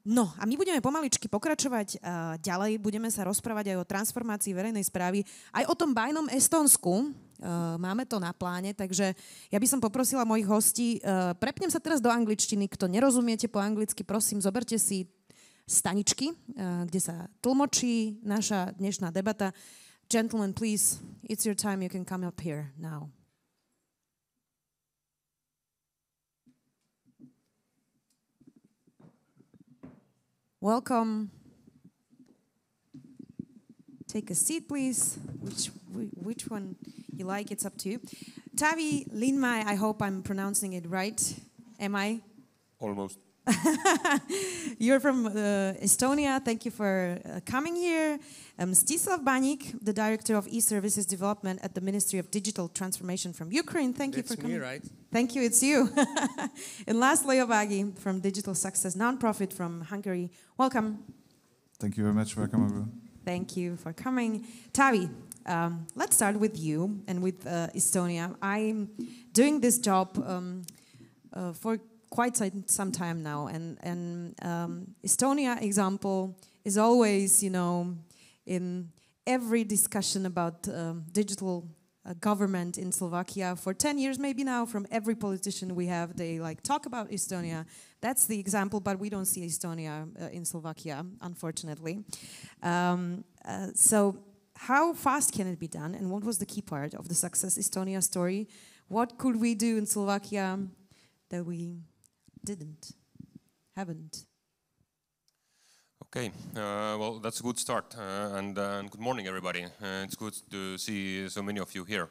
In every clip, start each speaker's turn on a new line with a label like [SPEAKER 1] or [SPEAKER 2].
[SPEAKER 1] No a my budeme pomaličky pokračovať ďalej, budeme sa rozprávať aj o transformácii verejnej správy, aj o tom bajnom Estónsku. Máme to na pláne, takže ja by som poprosila mojich hostí, prepnem sa teraz do angličtiny, kto nerozumiete po anglicky, prosím, zoberte si staničky, kde sa tlmočí naša dnešná debata. Gentlemen, please, it's your time, you can come up here now. Welcome. Take a seat, please. Which one you like, it's up to you. Taavi, Linnamäe, I hope I'm pronouncing it right. Am I?
[SPEAKER 2] Almost.
[SPEAKER 1] You're from Estonia. Thank you for coming here. Stislav Baník, the Director of E-Services Development at the Ministry of Digital Transformation from Ukraine. Thank you for coming.
[SPEAKER 2] It's me, right?
[SPEAKER 1] Thank you, it's you. And last, Leovagi from Digital Success Nonprofit from Hungary. Welcome.
[SPEAKER 3] Thank you very much. Welcome, everyone.
[SPEAKER 1] Thank you for coming. Taavi, let's start with you and with Estonia. I'm doing this job for quite some time now, and Estonia example is always, you know, in every discussion about digital government in Slovakia for 10 years maybe now, from every politician we have, they like talk about Estonia. That's the example, but we don't see Estonia in Slovakia, unfortunately. So how fast can it be done, and what was the key part of the success Estonia story? What could we do in Slovakia that we haven't?
[SPEAKER 2] Okay, well, that's a good start, and good morning, everybody. It's good to see so many of you here.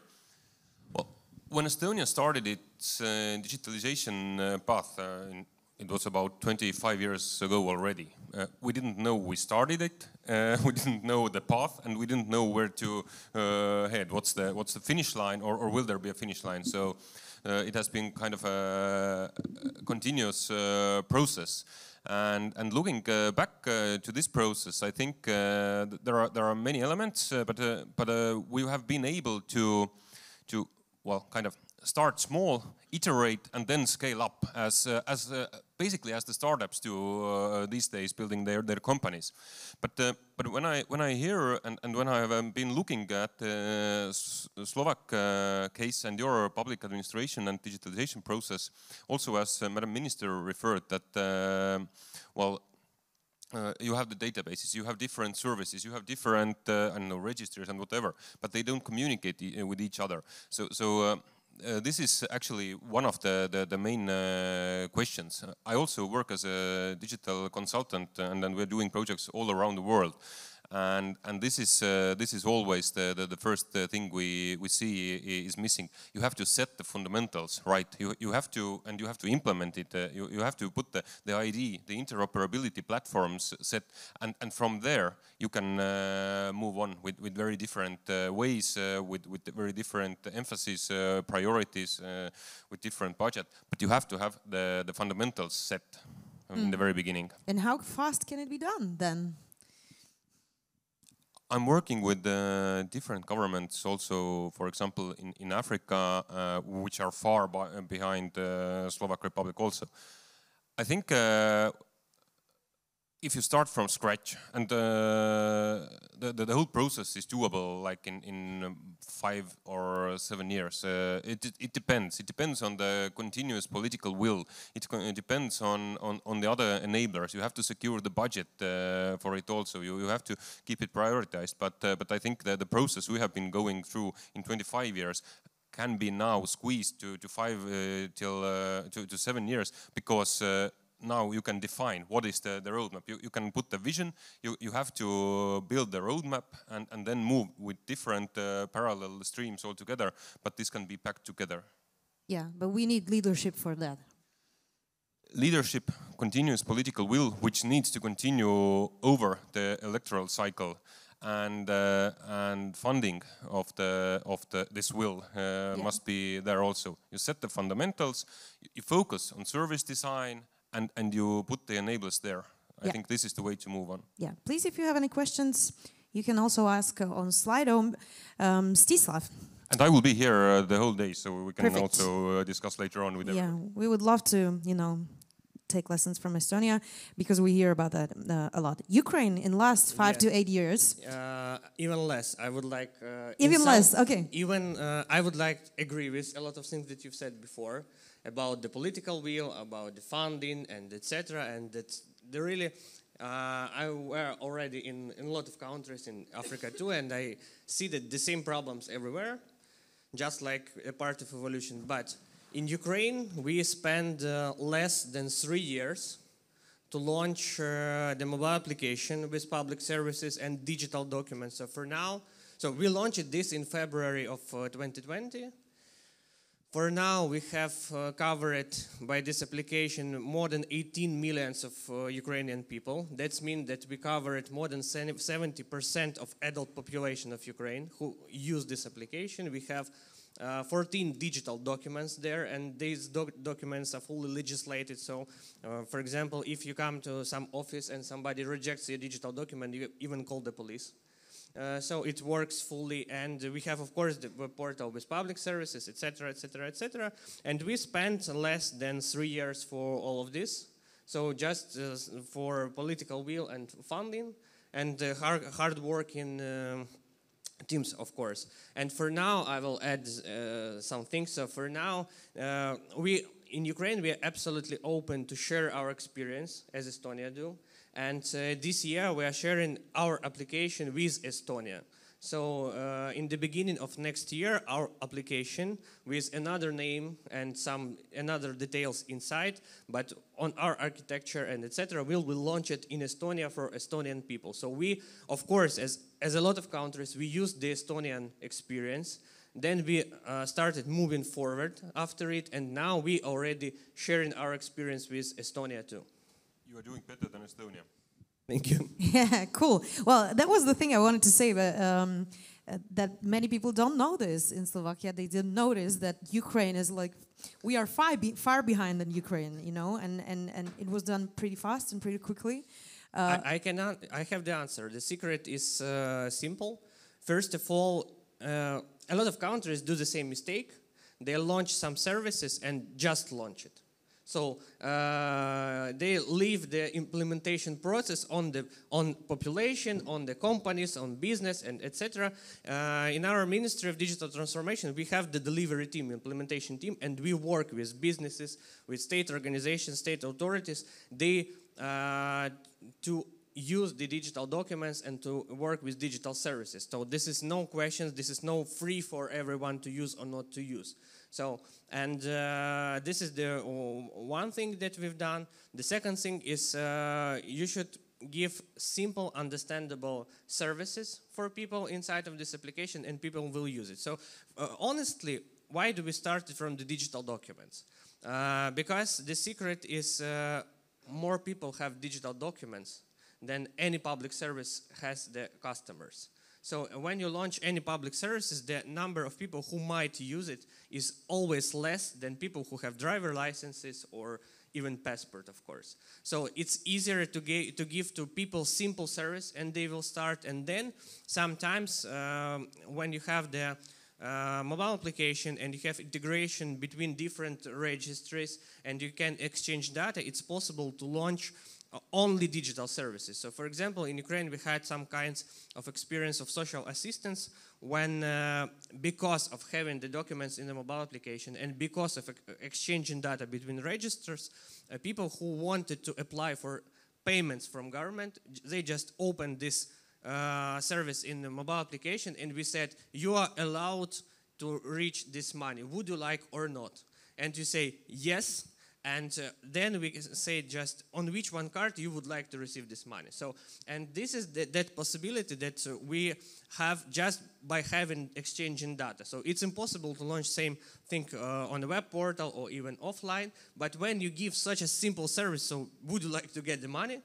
[SPEAKER 2] Well, when Estonia started its digitalization path, it was about 25 years ago already. We didn't know we started it, we didn't know the path, and we didn't know where to head. What's the finish line, or will there be a finish line? So it has been kind of a continuous process. And looking back to this process, I think there are many elements, but we have been able to well, kind of start small, iterate, and then scale up as basically as the startups do these days, building their companies. But when I hear and when I have been looking at the Slovak case and your public administration and digitalization process, also as Madam Minister referred that well. You have the databases, you have different services, you have different I don't know, registers and whatever, but they don't communicate with each other. So this is actually one of the main questions. I also work as a digital consultant, and then we're doing projects all around the world. And this is always the first thing we see is missing. You have to set the fundamentals right. You have to implement it. You have to put the ID, the interoperability platforms set, and from there you can move on with very different ways, with very different emphasis, priorities, with different budget. But you have to have the fundamentals set in the very beginning.
[SPEAKER 1] And how fast can it be done then?
[SPEAKER 2] I'm working with different governments also, for example, in Africa, which are far behind the Slovak Republic also. I think if you start from scratch, and the whole process is doable like in 5 or 7 years. It depends. It depends on the continuous political will. It depends on the other enablers. You have to secure the budget for it also. You have to keep it prioritized. But I think that the process we have been going through in 25 years can be now squeezed to 5 to 7 years, because now you can define what is the roadmap. You can put the vision, you have to build the roadmap and then move with different parallel streams altogether, but this can be packed together.
[SPEAKER 1] Yeah, but we need leadership for that.
[SPEAKER 2] Leadership, continuous political will, which needs to continue over the electoral cycle, and funding of this will must be there also. You set the fundamentals, you focus on service design, and you put the enablers there. I think this is the way to move on. Yeah,
[SPEAKER 1] please, if you have any questions, you can also ask on Slido. Stislav.
[SPEAKER 2] And I will be here the whole day, so we can also discuss later on with everyone.
[SPEAKER 1] Yeah, we would love to, take lessons from Estonia, because we hear about that a lot. Ukraine in last 5 to 8 years.
[SPEAKER 4] Even less. I would like.
[SPEAKER 1] Even less. Okay.
[SPEAKER 4] Even I would like agree with a lot of things that you've said before about the political will, about the funding, and etc. And that's the really. I were already in a lot of countries in Africa too, and I see that the same problems everywhere, just like a part of evolution. But in Ukraine, we spent less than 3 years to launch the mobile application with public services and digital documents. So for now, we launched this in February of 2020. For now, we have covered by this application more than 18 millions of Ukrainian people. That means that we covered more than 70% of adult population of Ukraine who use this application. We have 14 digital documents there, and these documents are fully legislated. So, for example, if you come to some office and somebody rejects your digital document, you even call the police. So it works fully, and we have, of course, the portal with public services, etc., etc., etc. And we spent less than 3 years for all of this. So just for political will and funding, and hard work in teams, of course. And for now, I will add some things. So for now, in Ukraine, we are absolutely open to share our experience, as Estonia do. And this year, we are sharing our application with Estonia. So in the beginning of next year, our application with another name and some another details inside, but on our architecture and etc., we will launch it in Estonia for Estonian people. So we, of course, as a lot of countries, we use the Estonian experience. Then we started moving forward after it, and now we already sharing our experience with Estonia too.
[SPEAKER 2] You are doing better than Estonia.
[SPEAKER 4] Thank you.
[SPEAKER 1] Yeah, cool. Well, that was the thing I wanted to say, but that many people don't know this in Slovakia. They didn't notice that Ukraine is like, we are far behind than Ukraine, you know, and it was done pretty fast and pretty quickly.
[SPEAKER 4] I have the answer. The secret is simple. First of all, a lot of countries do the same mistake. They launch some services and just launch it. So they leave the implementation process on population, on the companies, on business, and etc. In our Ministry of Digital Transformation, we have the delivery team, implementation team, and we work with businesses, with state organizations, state authorities. They to use the digital documents and to work with digital services. So this is no questions. This is no free for everyone to use or not to use. So, and this is the one thing that we've done. The second thing is you should give simple, understandable services for people inside of this application, and people will use it. So, honestly, why do we start from the digital documents? Because the secret is more people have digital documents than any public service has the customers. So when you launch any public services, the number of people who might use it is always less than people who have driver licenses or even passport, of course. So it's easier to give to people simple service, and they will start. And then sometimes when you have the mobile application and you have integration between different registries and you can exchange data, it's possible to launch only digital services. So, for example, in Ukraine, we had some kinds of experience of social assistance when, because of having the documents in the mobile application and because of exchanging data between registers, people who wanted to apply for payments from government, they just opened this service in the mobile application, and we said, you are allowed to reach this money. Would you like or not? And you say, yes. And then we say just on which one card you would like to receive this money. So, and this is that possibility that we have just by having exchanging data. So it's impossible to launch same thing on the web portal or even offline. But when you give such a simple service, so would you like to get the money?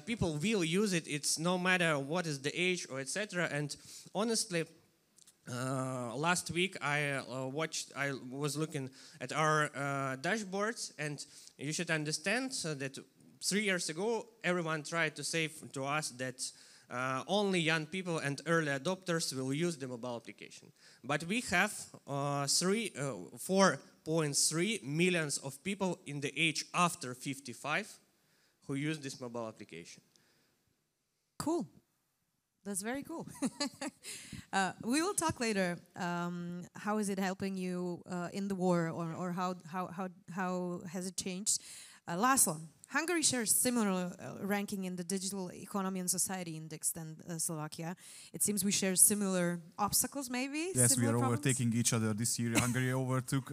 [SPEAKER 4] People will use it. It's no matter what is the age or etc. And honestly, last week I was looking at our dashboards, and you should understand that 3 years ago everyone tried to say to us that only young people and early adopters will use the mobile application. But we have 4 1.3 million of people in the age after 55 who use this mobile application.
[SPEAKER 1] Cool. That's very cool. We will talk later. How is it helping you in the war, or how has it changed? Last one. Hungary shares similar ranking in the Digital Economy and Society Index than Slovakia. It seems we share similar obstacles, maybe?
[SPEAKER 3] Yes, we are
[SPEAKER 1] problems?
[SPEAKER 3] overtaking each other this year. Hungary overtook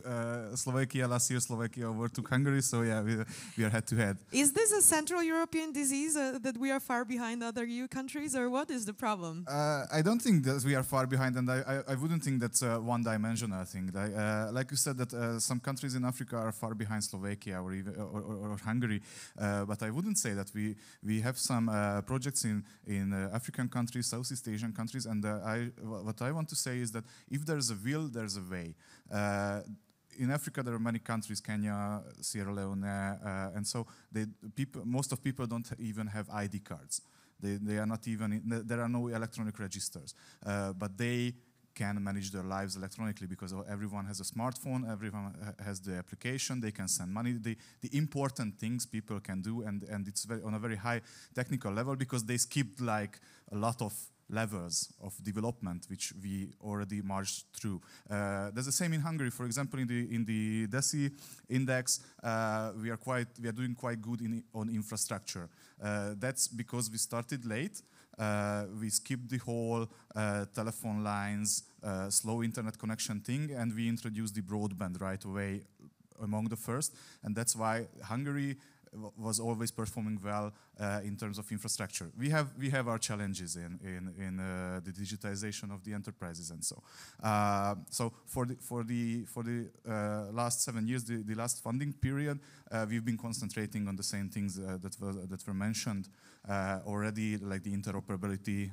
[SPEAKER 3] Slovakia last year. Slovakia overtook Hungary. So yeah, we are head to head.
[SPEAKER 1] Is this a Central European disease that we are far behind other EU countries, or what is the problem?
[SPEAKER 3] I don't think that we are far behind, and I wouldn't think that's a one-dimensional thing. Like you said, that some countries in Africa are far behind Slovakia or even or Hungary. But I wouldn't say that we have some projects in African countries, Southeast Asian countries, and what I want to say is that if there's a will, there's a way. In Africa, there are many countries, Kenya, Sierra Leone, and so most of people don't even have ID cards. They are not even there are no electronic registers, but they can manage their lives electronically because everyone has a smartphone, everyone has the application, they can send money. The important things people can do, and it's on a very high technical level because they skipped like a lot of levels of development which we already marched through. There's the same in Hungary. For example, in the DESI index, we are doing quite good on infrastructure. That's because we started late. We skipped the whole telephone lines, slow internet connection thing, and we introduced the broadband right away among the first. And that's why Hungary was always performing well in terms of infrastructure. We have our challenges in the digitization of the enterprises and so. So for the last 7 years, the last funding period, we've been concentrating on the same things that were mentioned already, like the interoperability,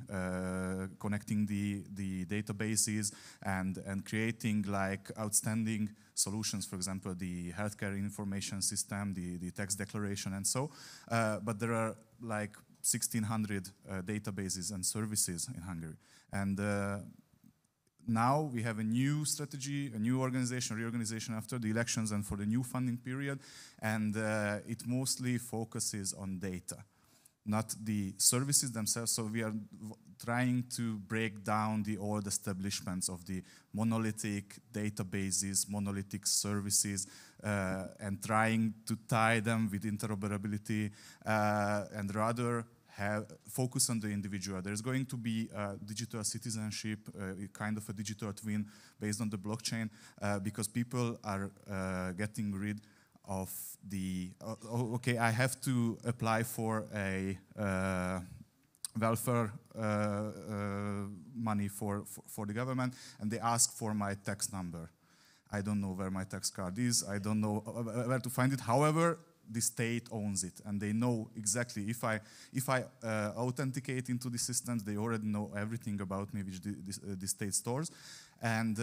[SPEAKER 3] connecting the databases, and creating like outstanding solutions. For example, the healthcare information system, the tax declaration, and so. But there are like 1,600 databases and services in Hungary, and now we have a new strategy, a new reorganization after the elections and for the new funding period, and it mostly focuses on data, not the services themselves. So we are trying to break down the old establishments of the monolithic databases, monolithic services, and trying to tie them with interoperability, and rather focus on the individual. There's going to be digital citizenship, kind of a digital twin based on the blockchain, because people are getting rid of the, okay, I have to apply for a welfare money for the government, and they ask for my tax number. I don't know where my tax card is. I don't know where to find it. However, the state owns it, and they know exactly if I authenticate into the systems, they already know everything about me, which the state stores. And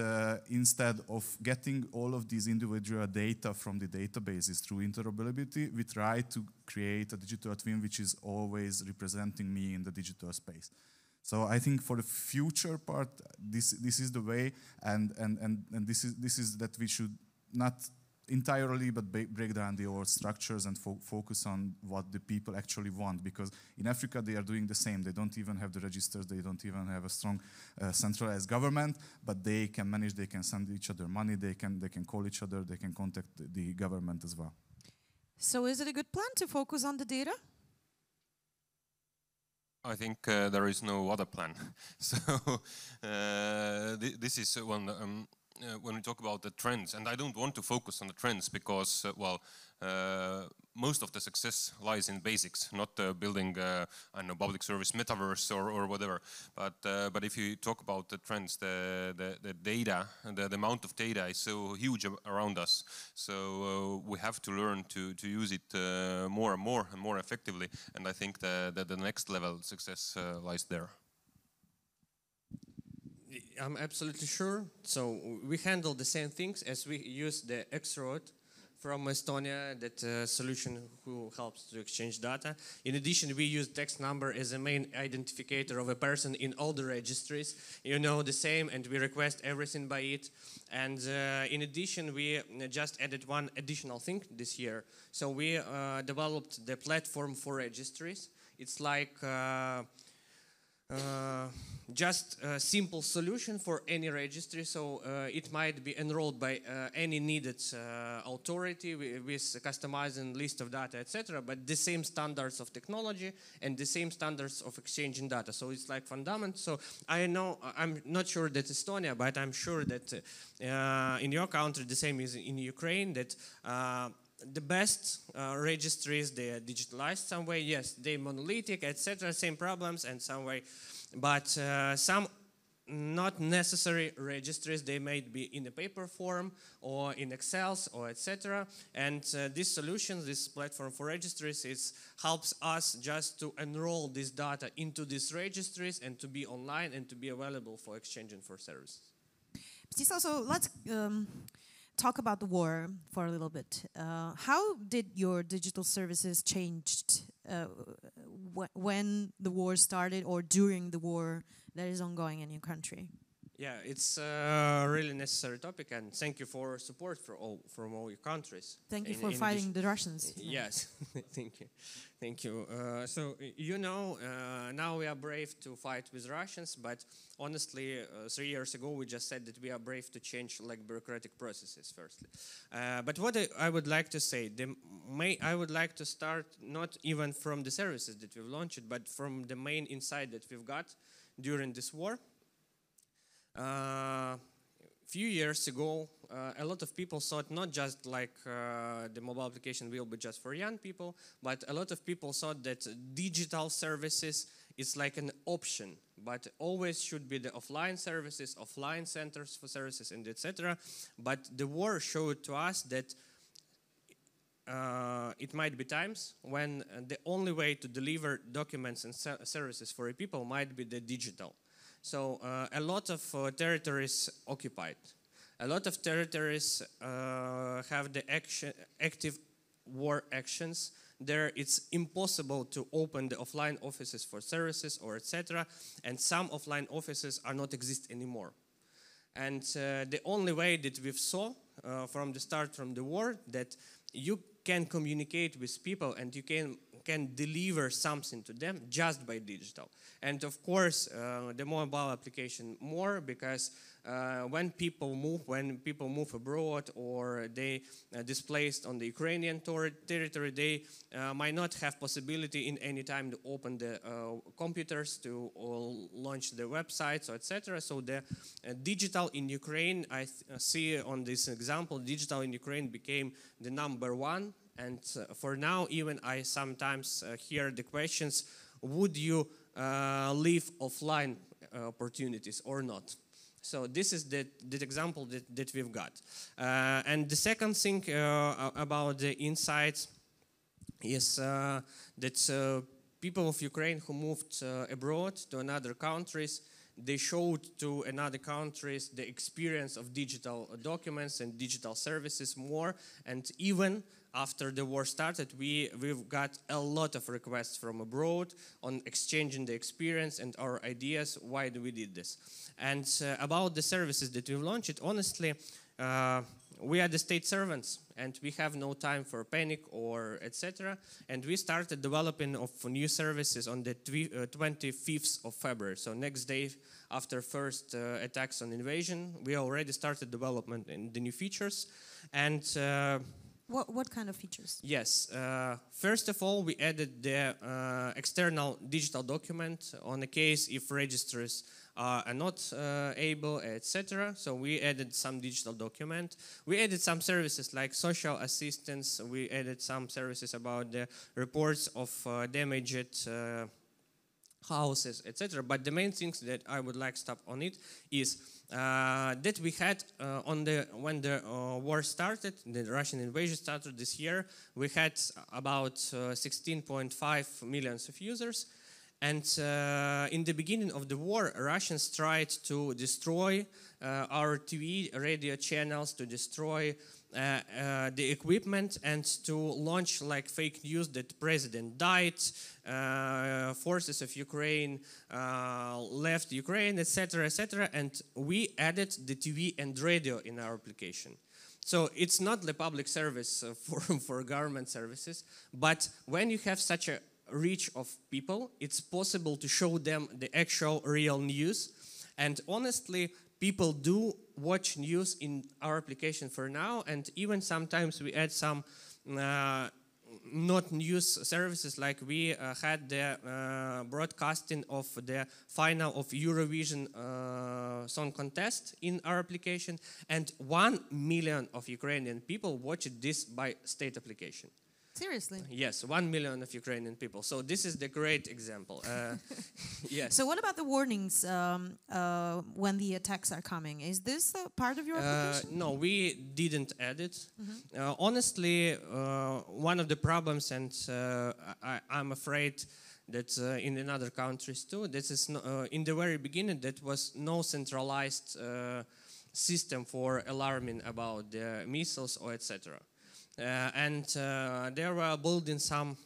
[SPEAKER 3] instead of getting all of these individual data from the databases through interoperability, we try to create a digital twin which is always representing me in the digital space. So I think for the future part, this is the way, and this is that we should not entirely, but break down the old structures and focus on what the people actually want. Because in Africa, they are doing the same. They don't even have the registers. They don't even have a strong centralized government, but they can manage. They can send each other money. They can call each other. They can contact the government as well.
[SPEAKER 1] So is it a good plan to focus on the data?
[SPEAKER 2] I think there is no other plan. So this is one. When we talk about the trends, and I don't want to focus on the trends because, most of the success lies in basics, not building, I don't know, public service metaverse or whatever. But if you talk about the trends, the data, the amount of data is so huge around us. So we have to learn to use it more and more effectively. And I think that the next level success lies there.
[SPEAKER 4] I'm absolutely sure. So we handle the same things as we use the X road from Estonia, that solution who helps to exchange data. In addition, we use text number as a main identifier of a person in all the registries. You know the same, and we request everything by it. And in addition, we just added one additional thing this year. So we developed the platform for registries. It's like just a simple solution for any registry, so it might be enrolled by any needed authority with customizing list of data, etc., but the same standards of technology and the same standards of exchanging data. So it's like fundamental. So I know, I'm not sure that Estonia, but I'm sure that in your country the same is in Ukraine, that the best registries, they are digitalized some way. Yes, they monolithic, etc., same problems and some way. But some not necessary registries, they might be in a paper form or in Excel or etc. And these solutions, this platform for registries, helps us just to enroll this data into these registries and to be online and to be available for exchanging for services.
[SPEAKER 1] So let's talk about the war for a little bit. How did your digital services changed when the war started or during the war that is ongoing in your country?
[SPEAKER 4] Yeah, it's a really necessary topic, and thank you for support from all your countries.
[SPEAKER 1] Thank you for fighting the Russians.
[SPEAKER 4] Yes, thank you. Thank you. So, you know, now we are brave to fight with Russians, but honestly, 3 years ago we just said that we are brave to change like bureaucratic processes firstly. But what I would like to say, I would like to start not even from the services that we've launched, but from the main insight that we've got during this war. Few years ago, a lot of people thought not just like the mobile application will be just for young people, but a lot of people thought that digital services is like an option, but always should be the offline services, offline centers for services, and etc. But the war showed to us that it might be times when the only way to deliver documents and services for people might be the digital. So a lot of territories occupied. A lot of territories have the active war actions. There it's impossible to open the offline offices for services or etc. And some offline offices are not exist anymore. And the only way that we saw from the start from the war that you can communicate with people and you can deliver something to them just by digital. And of course, the mobile application more, because when people move abroad or they displaced on the Ukrainian territory, they might not have possibility in any time to open the computers to launch the websites, etc. So the digital in Ukraine, I see on this example, digital in Ukraine became the #1. And for now, even I sometimes hear the questions, would you leave offline opportunities or not? So this is the example that we've got. And the second thing about the insights is that people of Ukraine who moved abroad to another countries, they showed to another countries the experience of digital documents and digital services more. And even after the war started, we've got a lot of requests from abroad on exchanging the experience and our ideas, why do we did this. And about the services that we've launched, honestly, we are the state servants and we have no time for panic or etc. And we started developing of new services on the 25th of February. So next day after first attacks on invasion, we already started development in the new features. And
[SPEAKER 1] what kind of features?
[SPEAKER 4] Yes. First of all, we added the external digital document on the case if registers are not able, etc. So we added some digital document. We added some services like social assistance. We added some services about the reports of damaged houses, etc. But the main things that I would like to stop on it is that we had when the war started, the Russian invasion started this year, we had about 16.5 million of users. And in the beginning of the war, Russians tried to destroy our TV, radio channels, to destroy the equipment and to launch like fake news that president died, forces of Ukraine left Ukraine, etc., etc. And we added the TV and radio in our application. So it's not the public service for government services, but when you have such a reach of people, it's possible to show them the actual real news. And honestly, people do watch news in our application for now, and even sometimes we add some not news services, like we had the broadcasting of the final of Eurovision Song Contest in our application, and 1 million of Ukrainian people watched this by state application.
[SPEAKER 1] Seriously?
[SPEAKER 4] Yes, 1 million of Ukrainian people. So this is the great example. Yes.
[SPEAKER 1] So what about the warnings when the attacks are coming? Is this a part of your application?
[SPEAKER 4] No, we didn't add it. Honestly, one of the problems, and I'm afraid that in other countries too, this is in the very beginning, that was no centralized system for alarming about the missiles or etc. And they were building some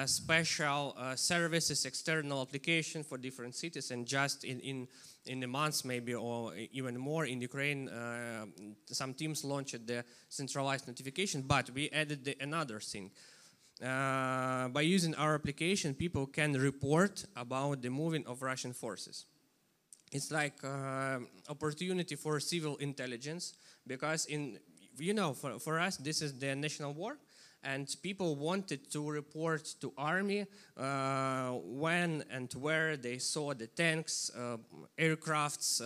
[SPEAKER 4] special services, external application for different cities, and just in the months maybe or even more in Ukraine, some teams launched the centralized notification, but we added another thing. By using our application, people can report about the moving of Russian forces. It's like opportunity for civil intelligence, because for us, this is the national war, and people wanted to report to army when and where they saw the tanks, aircrafts,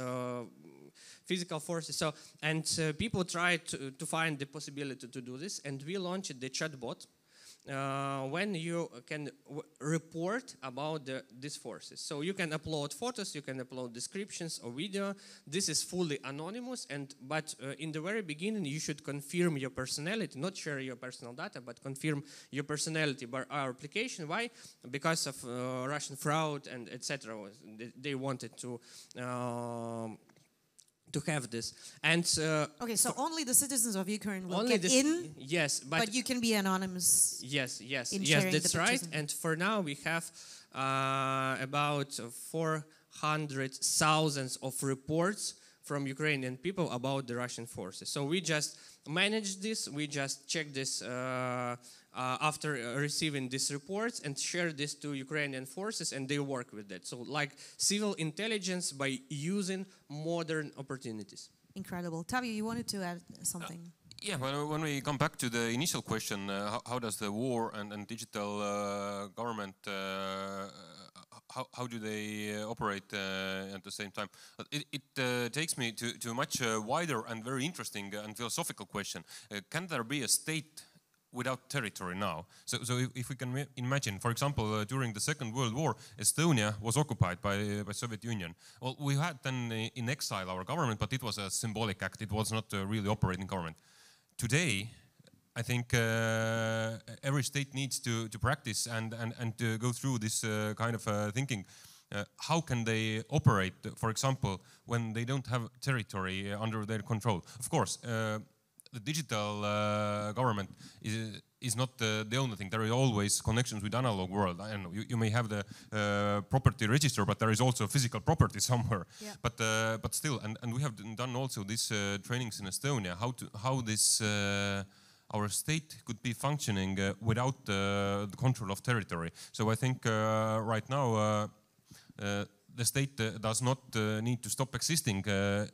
[SPEAKER 4] physical forces. So, and people tried to find the possibility to do this, and we launched the chatbot. When you can report about these forces. So you can upload photos, you can upload descriptions or video. This is fully anonymous, but in the very beginning you should confirm your personality, not share your personal data, but confirm your personality by our application. Why? Because of Russian fraud and etc. They wanted to have this. And
[SPEAKER 1] okay, so only the citizens of Ukraine will get in.
[SPEAKER 4] Yes,
[SPEAKER 1] but you can be anonymous.
[SPEAKER 4] Yes, that's right. And for now we have about 400,000 of reports from Ukrainian people about the Russian forces. So we just manage this. We just check this after receiving these reports and share this to Ukrainian forces, and they work with that. So like civil intelligence by using modern opportunities.
[SPEAKER 1] Incredible. Taavi, you wanted to add something?
[SPEAKER 2] Yeah, when we come back to the initial question, how does the war and digital government, how do they operate at the same time? It takes me to a much wider and very interesting and philosophical question. Can there be a state without territory now? So if we can imagine, for example, during the Second World War, Estonia was occupied by Soviet Union. Well, we had then in exile our government, but it was a symbolic act. It was not a really operating government. Today, I think every state needs to practice and to go through this kind of thinking. How can they operate, for example, when they don't have territory under their control? Of course, the digital government is not the only thing. There are always connections with analog world. I don't know, you may have the property register, but there is also physical property somewhere. Yeah. But still, and we have done also these trainings in Estonia, how this our state could be functioning without the control of territory. So I think right now the state does not need to stop existing,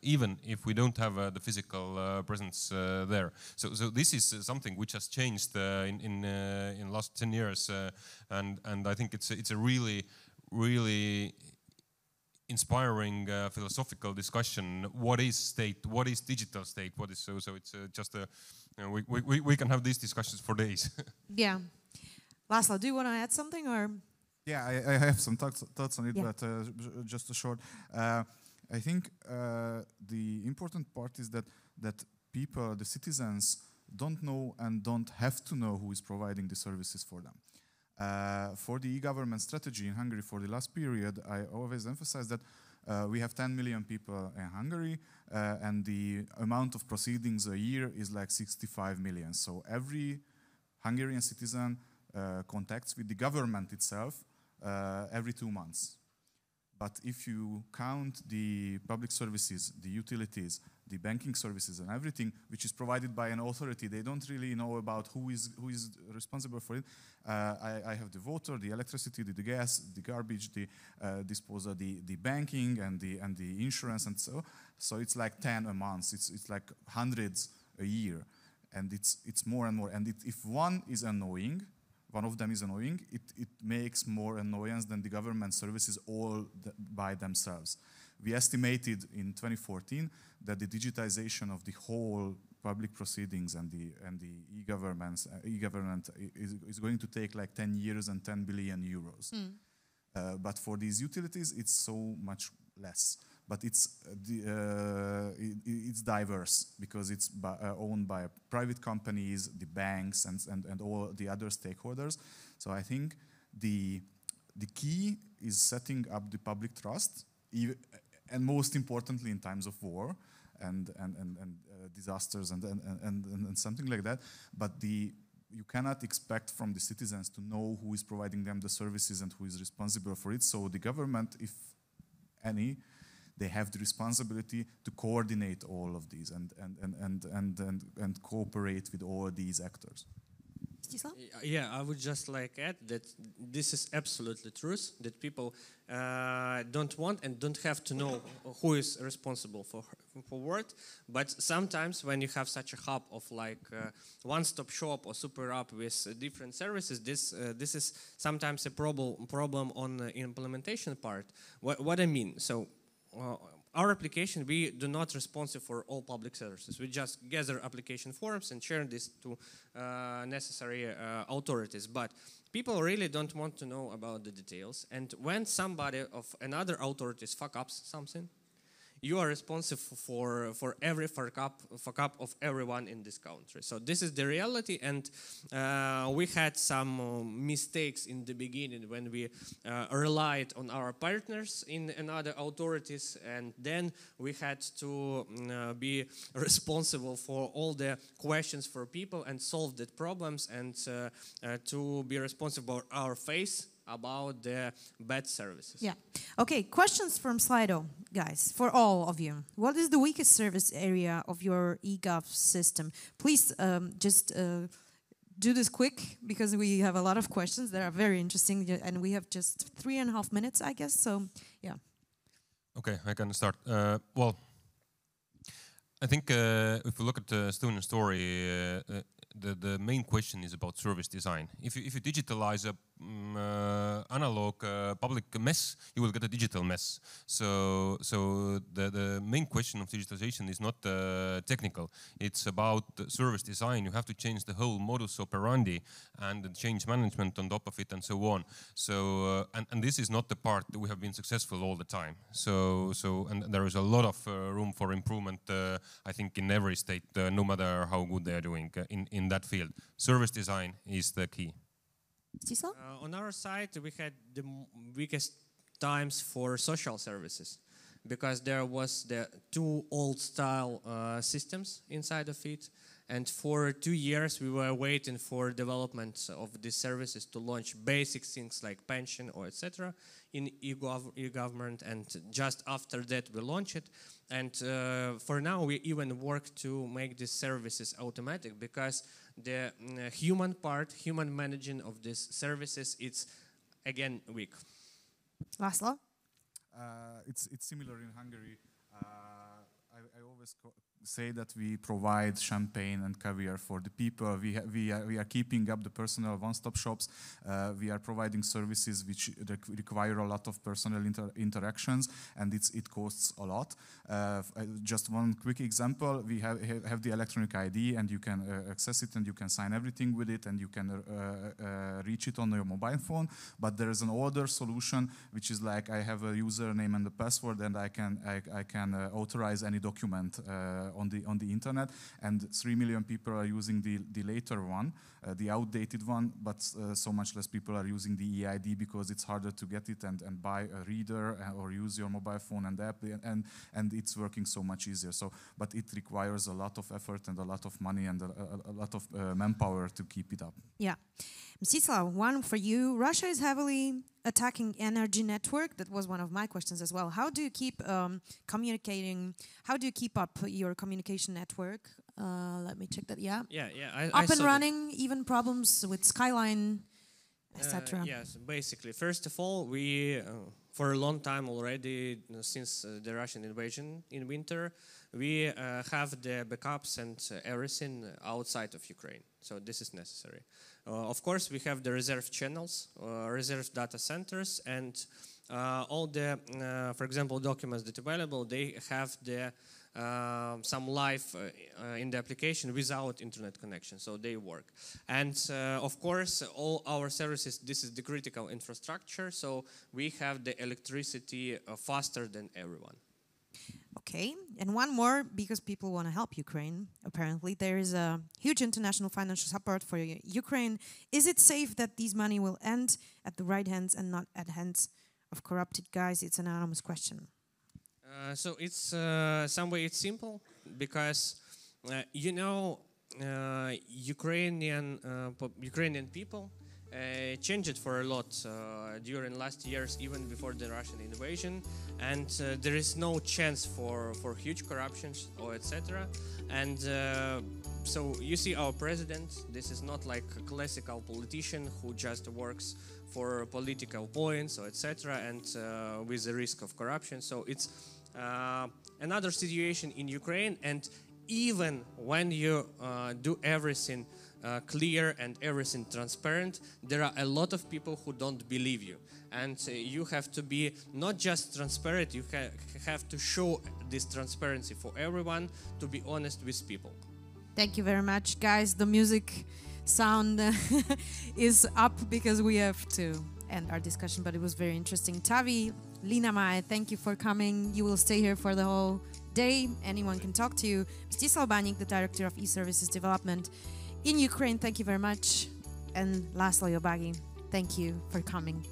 [SPEAKER 2] even if we don't have the physical presence there. So this is something which has changed in last 10 years, and I think it's a really inspiring philosophical discussion. What is state? What is digital state? What is so it's just we can have these discussions for days.
[SPEAKER 1] Yeah, Laszlo, do you want to add something or?
[SPEAKER 3] Yeah, I have some thoughts on it, but just a short. I think the important part is that people, the citizens, don't know and don't have to know who is providing the services for them. For the e-government strategy in Hungary for the last period, I always emphasize that we have 10 million people in Hungary, and the amount of proceedings a year is like 65 million. So every Hungarian citizen contacts with the government itself every 2 months. But if you count the public services, the utilities, the banking services and everything which is provided by an authority, they don't really know about who is responsible for it. I have the water, the electricity, the gas, the garbage, the disposal, the banking and the insurance and so. So it's like 10 a month. It's like hundreds a year, and it's more and more. And if one is annoying, one of them is annoying, it makes more annoyance than the government services all by themselves. We estimated in 2014 that the digitization of the whole public proceedings and the e-government is going to take like 10 years and 10 billion euros. But for these utilities, it's so much less. But it's diverse because it's owned by private companies, the banks, and all the other stakeholders. So I think the key is setting up the public trust, and most importantly in times of war and disasters and something like that. But you cannot expect from the citizens to know who is providing them the services and who is responsible for it. So the government, if any, they have the responsibility to coordinate all of these and cooperate with all these actors.
[SPEAKER 4] Yeah, I would just like add that this is absolutely truth, that people don't want and don't have to know who is responsible for what. But sometimes when you have such a hub of like one-stop shop or super app with different services, this is sometimes a problem on the implementation part. What I mean, so our application, we do not responsive for all public services. We just gather application forms and share this to necessary authorities. But people really don't want to know about the details. And when somebody of another authorities fuck up something, you are responsible for every fuck up of everyone in this country. So this is the reality, and we had some mistakes in the beginning when we relied on our partners in another authorities, and then we had to be responsible for all the questions for people and solve the problems, and to be responsible for our face about the bad services.
[SPEAKER 1] Yeah. Okay, questions from Slido, guys, for all of you. What is the weakest service area of your eGov system? Please just do this quick, because we have a lot of questions that are very interesting, and we have just 3.5 minutes, I guess, so yeah.
[SPEAKER 2] Okay, I can start. Well, I think if we look at the Estonian story, the main question is about service design. If you digitalize a analog public mess, you will get a digital mess. So the main question of digitalization is not technical. It's about service design. You have to change the whole modus operandi and change management on top of it and so on. So and this is not the part that we have been successful all the time. So and there is a lot of room for improvement. I think in every state, no matter how good they are doing in that field. Service design is the key.
[SPEAKER 4] On our side, we had the weakest times for social services, because there was the two old style systems inside of it, and for 2 years we were waiting for development of these services to launch basic things like pension or etc. in e-government, and just after that we launched it. And for now we even work to make these services automatic, because the human part, human managing of these services, it's again weak.
[SPEAKER 1] Laszlo?
[SPEAKER 3] It's similar in Hungary. I always say that we provide champagne and caviar for the people. We are keeping up the personal one-stop shops. We are providing services which require a lot of personal interactions, and it costs a lot. Just one quick example: we have the electronic ID, and you can access it, and you can sign everything with it, and you can reach it on your mobile phone. But there is an older solution which is like, I have a username and a password, and I can authorize any document on the internet, and 3 million people are using the later one, the outdated one, but so much less people are using the EID because it's harder to get it and buy a reader or use your mobile phone and app, and it's working so much easier. So, but it requires a lot of effort and a lot of money and a lot of manpower to keep it up.
[SPEAKER 1] Yeah. Mstislav, one for you. Russia is heavily attacking energy network. That was one of my questions as well. How do you keep communicating? How do you keep up your communication network? Let me check that. Yeah. Up and running. Even problems with Skyline, etc.
[SPEAKER 4] Yes, basically. First of all, we for a long time already, since the Russian invasion in winter, we have the backups and everything outside of Ukraine. So this is necessary. Of course, we have the reserve channels, reserve data centers, and all the, for example, documents that are available, they have the some live in the application without internet connection, so they work. And of course, all our services, this is the critical infrastructure, so we have the electricity faster than everyone.
[SPEAKER 1] Okay, and one more, because people want to help Ukraine, apparently. There is a huge international financial support for Ukraine. Is it safe that this money will end at the right hands and not at hands of corrupted guys? It's an anonymous question.
[SPEAKER 4] So it's some way it's simple, because Ukrainian people changed for a lot during last years, even before the Russian invasion, and there is no chance for huge corruptions or etc. And so you see our president, this is not like a classical politician who just works for political points or etc. and with the risk of corruption. So it's another situation in Ukraine, and even when you do everything clear and everything transparent, there are a lot of people who don't believe you, and you have to be not just transparent, you have to show this transparency for everyone, to be honest with people.
[SPEAKER 1] Thank you very much, guys. The music sound is up because we have to end our discussion, but it was very interesting. Taavi, Linnamäe, thank you for coming. You will stay here for the whole day. Anyone can talk to you. Mstislav Baník, the Director of E-Services Development in Ukraine, thank you very much. And Laszlo Jobagi, thank you for coming.